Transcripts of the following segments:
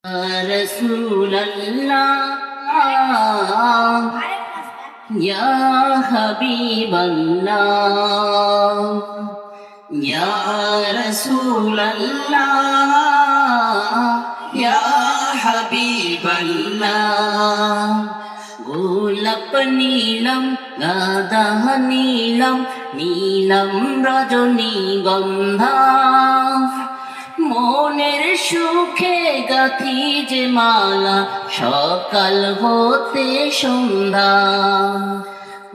رسول الله يا حبيب الله يا رسول الله يا حبيب الله গোলাপ নীলম গাঁদা নীলম নীলম রজনীগন্ধা মনের সুখে গাথি যে মালা সকাল হতে সন্ধ্যা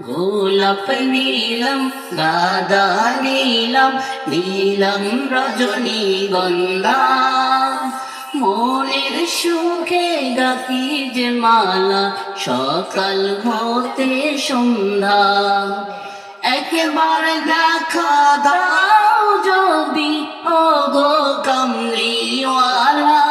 গোলাপ নীলম গাঁদা নীলম নীলম রজনীগন্ধা মনের সুখে গাথি যে মালা সকাল হতে সন্ধ্যা একবার দেখা দাও যদি ও গো কামলিওয়ালা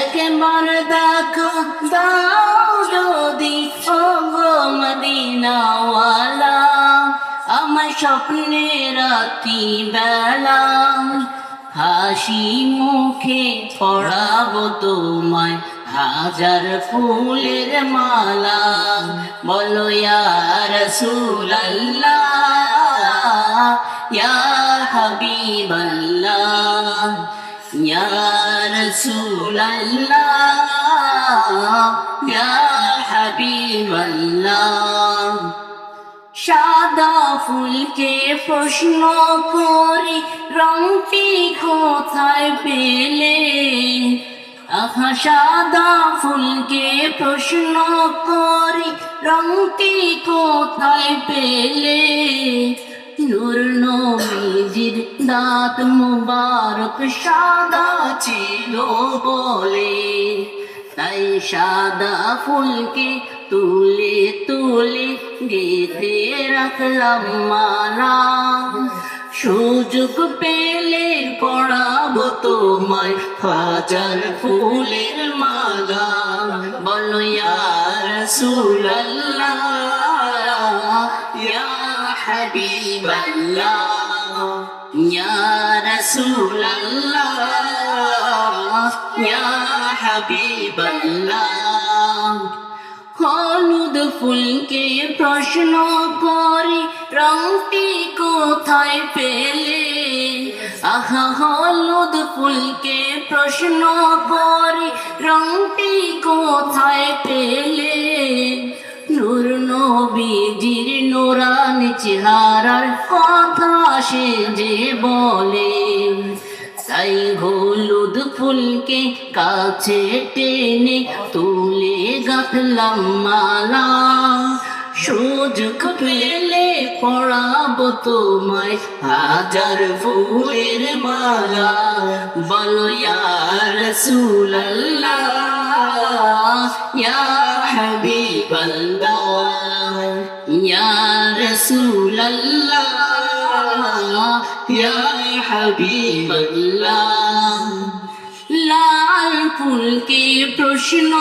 একবার দেখা দাও যদি ও গো মদিনাওয়ালা আমার স্বপ্নে রাতি বেলা হাসি মুখে পড়াবো তোমায় হাজার ফুলের মালা বলো ইয়া রাসূলুল্লাহ ইয়া হাবিবাল্লাহ ইয়া রাসূলুল্লাহ ইয়া হাবিবাল্লাহ সাদা ফুলকে প্রশ্ন করি রংটি কোথায় পেলে আহা সাদা ফুলকে প্রশ্ন করি রংটি কোথায় পেলে নূর নবীজির দাঁত মুবারক সাদা ছিল বলে তাই সাদা ফুলকে তুলে তুলে গেঁথে রাখলাম মালা সুযোগ পেলে পড়াবো তোমায় হাজার ফুলের মালা বলো ইয়া রাসূলুল্লাহ ইয়া হাবিবাল্লাহ ইয়া রাসূলুল্লাহ ইয়া হাবিবাল্লাহ হলুদ ফুলকে প্রশ্ন করি রংটি কোথায় পেলে আহা হলুদ ফুলকে প্রশ্ন করি রংটি কোথায় পেলে নূর নবীজির নূরানি চেহারার কথা সে যে বলে তাই হলুদ ফুলকে কাছে টেনে তুলে গাঁথলাম মালা সুযোগ পেলে পড়াবো তোমায় হাজার ফুলের মালা বলো ইয়া রাসূলুল্লাহ ইয়া হাবিবাল্লাহ ইয়া রাসূলুল্লাহ ইয়া হাবিবাল্লাহ লাল ফুলকে প্রশ্ন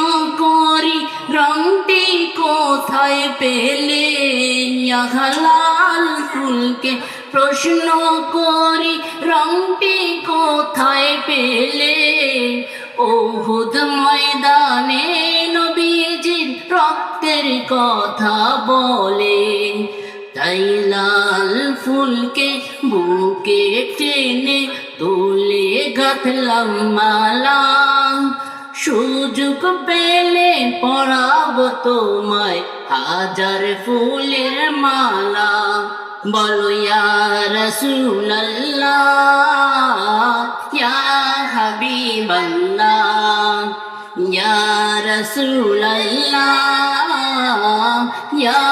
করি রংটি কোথায় পেলে লাল ফুলকে প্রশ্ন করি রংটি কোথায় পেলে উহুদ ময়দানে নবীজির রক্তের কথা বলে তাই লাল ফুলকে বুকে টেনে তুলে গাঁথলাম মালা সুযোগ পেলে পড়াবো তোমায় হাজার ফুলের মালা বলো ইয়া রাসূলুল্লাহ ইয়া হাবিবাল্লাহ ইয়া রাসূলুল্লাহ ইয়া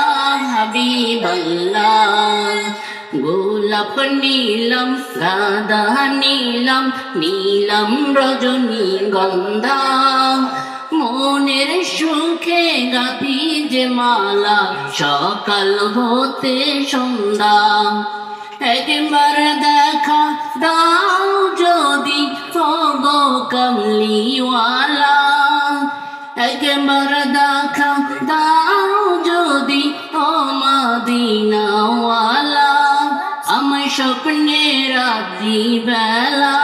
হাবিবাল্লাহ গোলাপ নীলম গাঁদা নীলম নীলম রজনীগন্ধা মনের সুখে গাঁথি যে মালা সকাল হতে সন্ধ্যা একবার দেখা দাও যদি ও গো কামলিওয়ালা একবার দেখা দাও যদি ও মদিনাওয়ালা আমার স্বপ্নে রাত্রি বেলা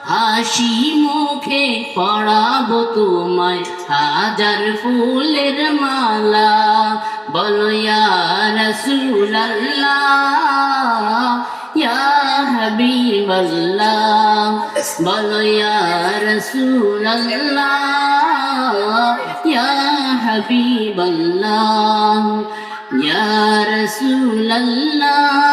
হাসি মুখে পড়াবো তোমায় হাজার ফুলের মালা বলো ইয়া রাসূলুল্লাহ ইয়া হাবিবাল্লাহ বলো ইয়া রাসূলুল্লাহ ইয়া হাবিবাল্লাহ ইয়া রাসূলুল্লাহ